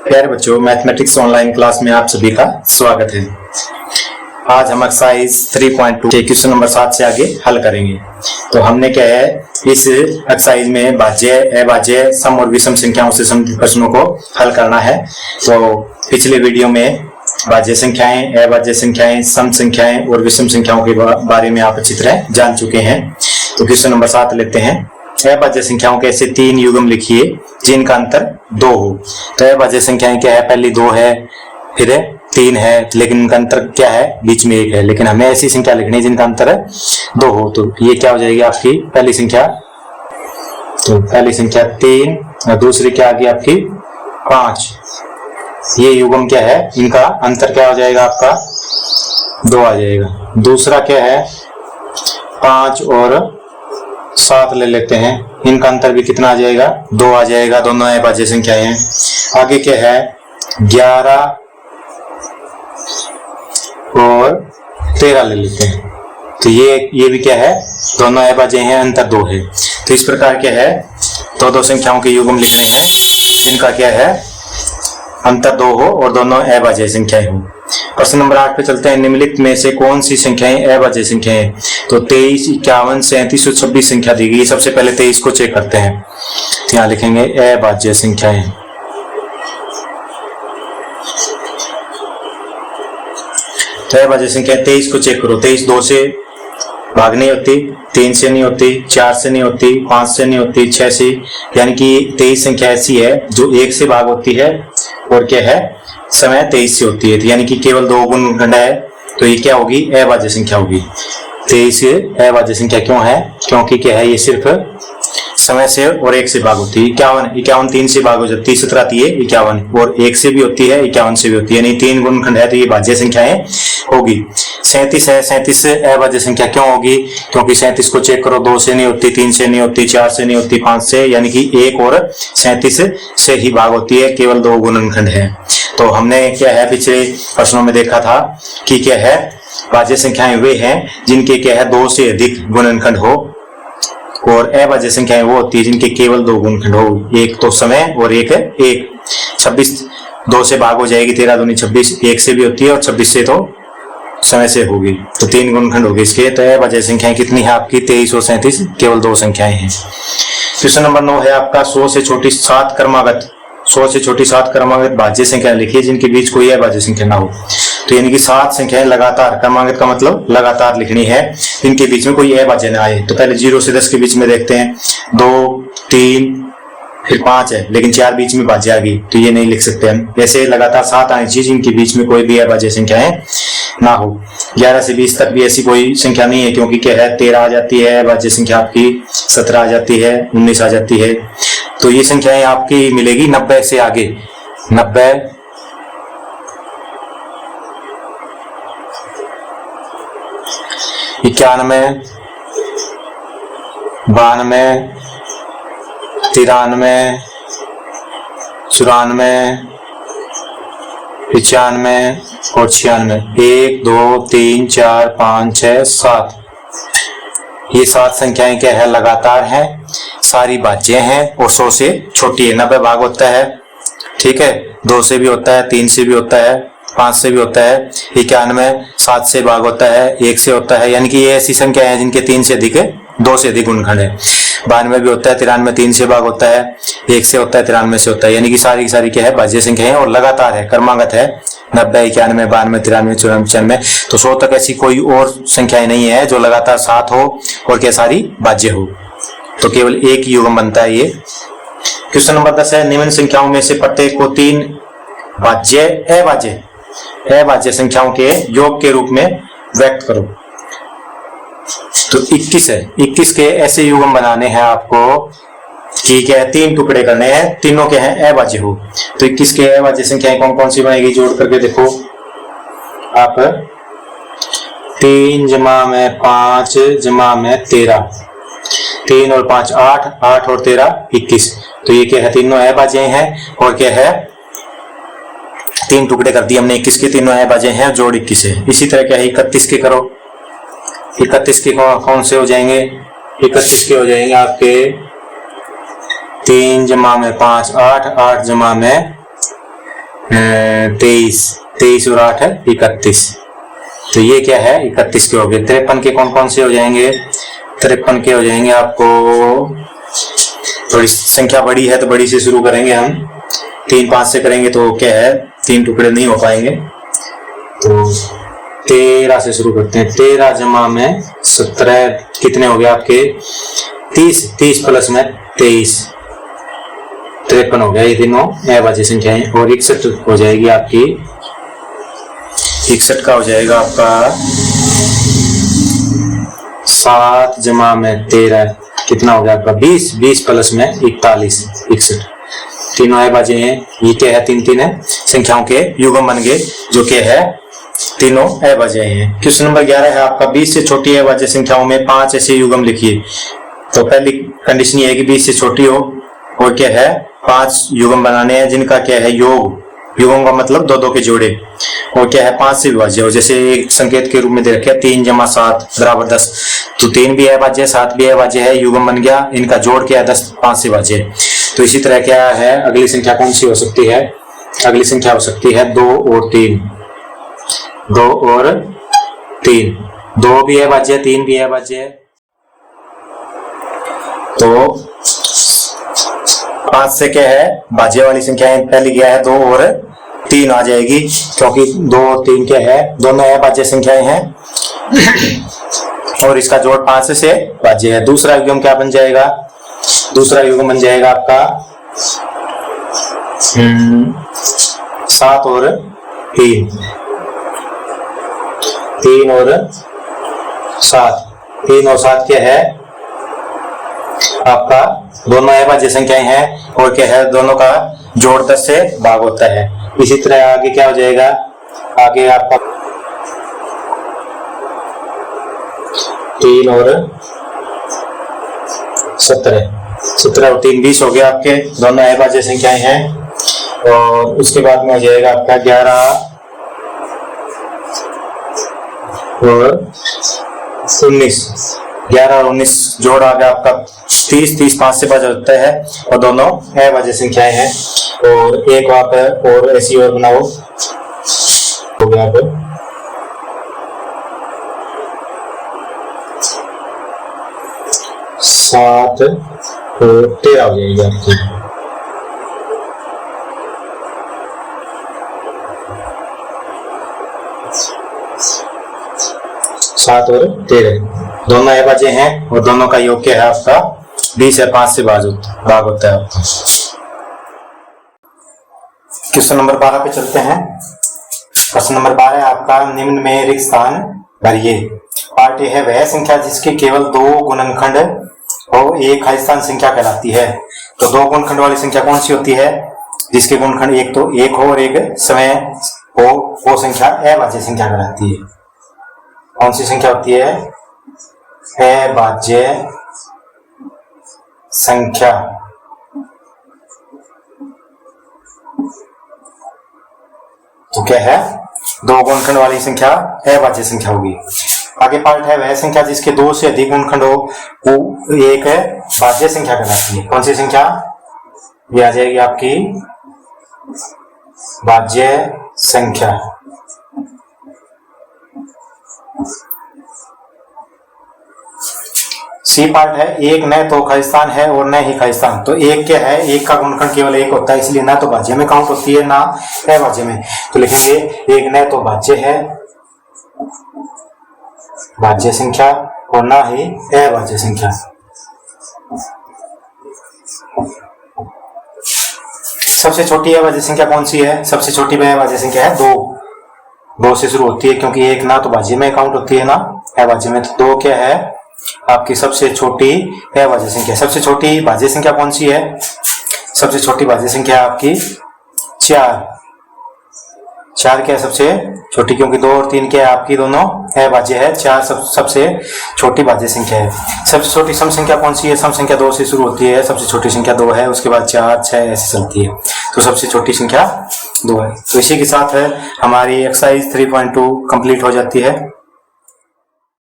प्यारे बच्चों, mathematics online class में आप सभी का स्वागत है। आज हम एक्सरसाइज 3.2 के क्वेश्चन नंबर 7 से आगे हल करेंगे। तो हमने क्या है, इस एक्सरसाइज में भाज्य, अभाज्य, सम और विषम संख्याओं से संबंधित प्रश्नों को हल करना है। तो पिछले वीडियो में भाज्य संख्याएं, अभाज्य संख्याएं, सम संख्याएं और विषम संख्याओं के बारे में आप अच्छी तरह जान चुके हैं। तो क्वेश्चन नंबर 7 लेते हैं। अभाज्य संख्याओं के ऐसे 3 युग्म लिखिए जिनका अंतर 2 हो। तो अभाज्य संख्याएं क्या है, पहली 2 है, फिर 3 है, लेकिन इनका अंतर क्या है, बीच में 1 है। लेकिन हमें ऐसी संख्या लिखनी है जिनका अंतर 2 हो। तो ये क्या हो जाएगी आपकी पहली संख्या, तो पहली संख्या 3 और दूसरी क्या आ गई आपकी 5। ये युग्म क्या है, इनका अंतर क्या हो जाएगा आपका 2 आ जाएगा। दूसरा क्या है 5 और 7 ले लेते हैं, इनका अंतर भी कितना आ जाएगा 2 आ जाएगा। दोनों अभाज्य संख्याएं हैं। आगे क्या है 11 और 13 ले लेते हैं। तो ये भी क्या है, दोनों अभाज्य हैं, अंतर 2 है। तो इस प्रकार क्या है, दो संख्याओं के युग्म लिखने हैं जिनका क्या है अंतर 2 हो और दोनों अभाज्य संख्याएं हो। प्रश्न नंबर 8 पे चलते हैं। निम्नलिखित में से कौन सी संख्याएं अभाज्य संख्याएं हैं? तो 23, 51, 37 और 26 संख्या दी गई। सबसे पहले 23 को चेक करते हैं। तो यहाँ लिखेंगे अभाज्य संख्याएं। तो अभाज्य संख्या 23 को चेक करो। 23 2 से भाग नहीं होती, 3 से नहीं होती, 4 से नहीं होती, 5 से नहीं होती, 6 से, यानी कि 23 संख्या ऐसी है जो 1 से भाग होती है और क्या है समय 23 से होती है। तो यानी कि केवल 2 गुणनखंड है, तो ये क्या होगी अभाज्य संख्या होगी। 23 अभाज्य संख्या क्यों है, क्योंकि क्या है ये सिर्फ समय से और 1 से भाग होती है। 51 3 से भाग हो जाती है, 17 51 और 1 से भी होती है, 51 से भी होती है, यानी 3 गुणनखंड है, तो ये भाज्य संख्याएं होगी। 37 है, 37 अभाज्य संख्या क्यों होगी, क्योंकि 37 को चेक करो, 2 से नहीं होती, 3 से नहीं होती, 4 से नहीं होती, 5 से, यानी कि 1 और 37 से ही भाग होती है, केवल 2 गुणनखंड है। तो हमने क्या है पिछले प्रश्नों में देखा था कि क्या है भाज्य संख्याएं वे हैं जिनके क्या है 2 से अधिक गुणनखंड हो, और अभाज्य संख्याएं वो होती है जिनके केवल 2 गुणनखंड हो, एक तो समय और एक 26 2 से भाग हो जाएगी, 13 दूनी 26, 1 से भी होती है और 26 से तो समय से होगी, तो 3 गुणनखंड होगी इसके। तो अभाज्य संख्याएं कितनी है आपकी 23 और 37, केवल 2 संख्याएं हैं। क्वेश्चन नंबर 9 है आपका 100 से छोटी 7 क्रमागत, 100 से छोटी 7 क्रमागत भाज्य संख्या लिखिए जिनके बीच कोई अभाज्य संख्या ना हो। तो यानी कि 7 संख्याएं लगातार, क्रमागत का मतलब लगातार लिखनी है, इनके बीच में कोई अभाज्य ना आए। तो पहले 0 से 10 के बीच में देखते हैं, 2 3 फिर 5 है, लेकिन 4 बीच में भाज्य आ गई, तो ये नहीं लिख सकते हम। ऐसे लगातार 7 आनी चाहिए जिनके बीच में कोई भी अभाज्य संख्याएं ना हो। 11 से 20 तक भी ऐसी कोई संख्या नहीं है, क्योंकि क्या है 13 आ जाती है अभाज्य संख्या आपकी, 17 आ जाती है, 19 आ जाती है। तो ये संख्याएं आपकी मिलेगी 90 से आगे, 90 91 92 93 94 95 और 96। 1 2 3 4 5 6 7, ये 7 संख्याएं क्या है लगातार हैं, सारी भाज्य हैं और 100 से छोटी है। 90 भाग होता है, ठीक है, 2 से भी होता है, 3 से भी होता है, 5 से भी होता है, 91 7 से भाग होता है, 1 से होता है, यानी कि ये ऐसी संख्या है जिनके 3 से अधिक है, 2 से अधिक गुणनखंड है। 92 भी होता है, 93 3 से भाग होता है, 1 से होता है, 93 से होता है, यानी कि सारी की सारी क्या है भाज्य संख्या है और लगातार है, क्रमागत है। 90 91 92 93 94 95, तो 100 तक ऐसी कोई और संख्याएं नहीं है जो लगातार 7 हो और क्या सारी भाज्य हो, तो केवल एक युग्म बनता है ये। क्वेश्चन नंबर 10 है। निम्न संख्याओं में से प्रत्येक को 3 भाज्य अभाज्य संख्याओं के योग के रूप में व्यक्त करो। तो 21 है, 21 के ऐसे युग्म बनाने हैं आपको कि क्या है 3 टुकड़े करने हैं, तीनों के हैं अभाज्य हो। तो 21 के अभाज्य संख्याएं कौन कौन सी बनेगी, जोड़ करके देखो आप। 3 जमा में 5 जमा में 13, 3 और 5 8, 8 और 13 21। तो ये क्या है तीनों अभाज्य हैं और क्या है 3 टुकड़े कर दिए हमने 21 के, तीनों अभाज्य हैं, जोड़ 21 है। इसी तरह क्या है 31 के करो, 31 के कौन से हो जाएंगे, 31 के हो जाएंगे आपके 3 जमा में 5 8, 8 जमा में 23 और 8 है 31। तो ये क्या है 31 के हो गए। 53 के कौन कौन से हो जाएंगे? 53 के हो जाएंगे आपको, थोड़ी संख्या बड़ी है तो बड़ी से शुरू करेंगे हम। 3 5 से करेंगे तो क्या है 3 टुकड़े नहीं हो पाएंगे, तो 13 से शुरू करते हैं। 13 जमा में 17 कितने हो गए आपके? 30 प्लस में 23 53 हो गया। ये तीनों अभाज्य संख्याएं। और 61 हो जाएगी आपकी, 61 का हो जाएगा आपका 7 जमा में 13 कितना हो गया आपका? 20 प्लस में 41 61। तीनों अभाज्य हैं। ये क्या है? 3 है संख्याओं के युग्म बन गए, जो क्या है तीनों अभाज्य हैं। क्वेश्चन नंबर 11 है आपका 20 से छोटी अभाज्य संख्याओं में 5 ऐसे युग्म लिखिए। तो पहली कंडीशन ये है कि 20 से छोटी हो और क्या है 5 युग्म बनाने हैं जिनका क्या है योग, युग्म का मतलब 2 के जोड़े, और क्या है 5 से विभाज्य हो। जैसे एक संकेत के रूप में दे रखा है 3 जमा 7 बराबर 10, तो 3 भी अभाज्य है 7 भी अभाज्य है, युग्म बन गया। इनका जोड़ क्या है 10, 5 से विभाज्य है। तो इसी तरह क्या है अगली संख्या कौन सी हो सकती है? अगली संख्या हो सकती है 2 और 3। 2 और 3, 2 भी अभाज्य 3 भी अभाज्य है। तो 5 से क्या है भाज्य वाली संख्याएं पहली क्या है 2 और 3 आ जाएगी, क्योंकि 2 और 3 क्या है दोनों अभाज्य संख्याएं हैं और इसका जोड़ 5 से भाज्य है। दूसरा युग्म क्या बन जाएगा? दूसरा युग्म बन जाएगा आपका 7 और 3, 3 और 7, 3 और 7 क्या है आपका दोनों अभाज्य संख्याएं हैं और क्या है दोनों का जोड़ 10 से भाग होता है। इसी तरह आगे क्या हो जाएगा? आगे आपका 3 और 17 और 3 20 हो गया आपके, दोनों अभाज्य संख्याएं हैं। और उसके बाद में हो जाएगा आपका 11 और 19, 11 और 19 जोड़ आ गया आपका 30 5 से भाज्य होता है और दोनों अभाज्य संख्याएं हैं। और एक वहां पर और ऐसी और बनाओ, हो गया आप 7 और 13 हो जाएगी आपकी। 7 और 13 दोनों अभाज्य हैं और दोनों का योग क्या है आपका 20 या 5 से भाग होता है आपका। क्वेश्चन नंबर 12 पे चलते हैं। क्वेश्चन नंबर 12 आपका निम्न में रिक्त स्थान भरिए। पार्ट ए है वह संख्या जिसके केवल 2 गुणनखंड और एक खाली स्थान संख्या कहलाती है। तो 2 गुणनखंड वाली संख्या कौन सी होती है? जिसके गुणनखंड एक तो एक हो और एक समय हो, वो संख्या अभाज्य संख्या कहलाती है। कौन सी संख्या होती है? अभाज्य संख्या। तो क्या है 2 गुणनखंड वाली संख्या अभाज्य संख्या होगी। आगे पार्ट है वह संख्या जिसके 2 से अधिक गुणनखंड हो, वो एक भाज्य संख्या कहलाती है। कौन सी संख्या? ये आ जाएगी आपकी भाज्य संख्या। सी पार्ट है एक न तो खाली स्थान है और न ही खाली स्थान। तो एक क्या है? एक का गुणनखंड केवल एक होता है, इसलिए ना तो भाज्य में काउंट होती है ना अभाज्य में। तो लिखेंगे एक न तो भाज्य है, भाज्य संख्या, और ना ही अभाज्य संख्या। सबसे छोटी अभाज्य संख्या कौन सी है? सबसे छोटी अभाज्य संख्या है 2 से शुरू होती है, क्योंकि एक ना तो भाज्य में काउंट होती है ना अभाज्य में। तो 2 क्या है आपकी सबसे छोटी अभाज्य संख्या। सबसे छोटी भाज्य संख्या कौन सी है? सबसे छोटी भाज्य संख्या आपकी 4 क्या है सबसे छोटी, क्योंकि 2 और 3 क्या है आपकी दोनों अभाज्य है। 4 सबसे छोटी भाज्य संख्या है। सबसे छोटी सम संख्या कौन सी है? सम संख्या 2 से शुरू होती है, सबसे छोटी संख्या 2 है, उसके बाद 4 6 ऐसे चलती है। तो सबसे छोटी संख्या 2 है। तो इसी के साथ है हमारी एक्सरसाइज 3.2 कंप्लीट हो जाती है।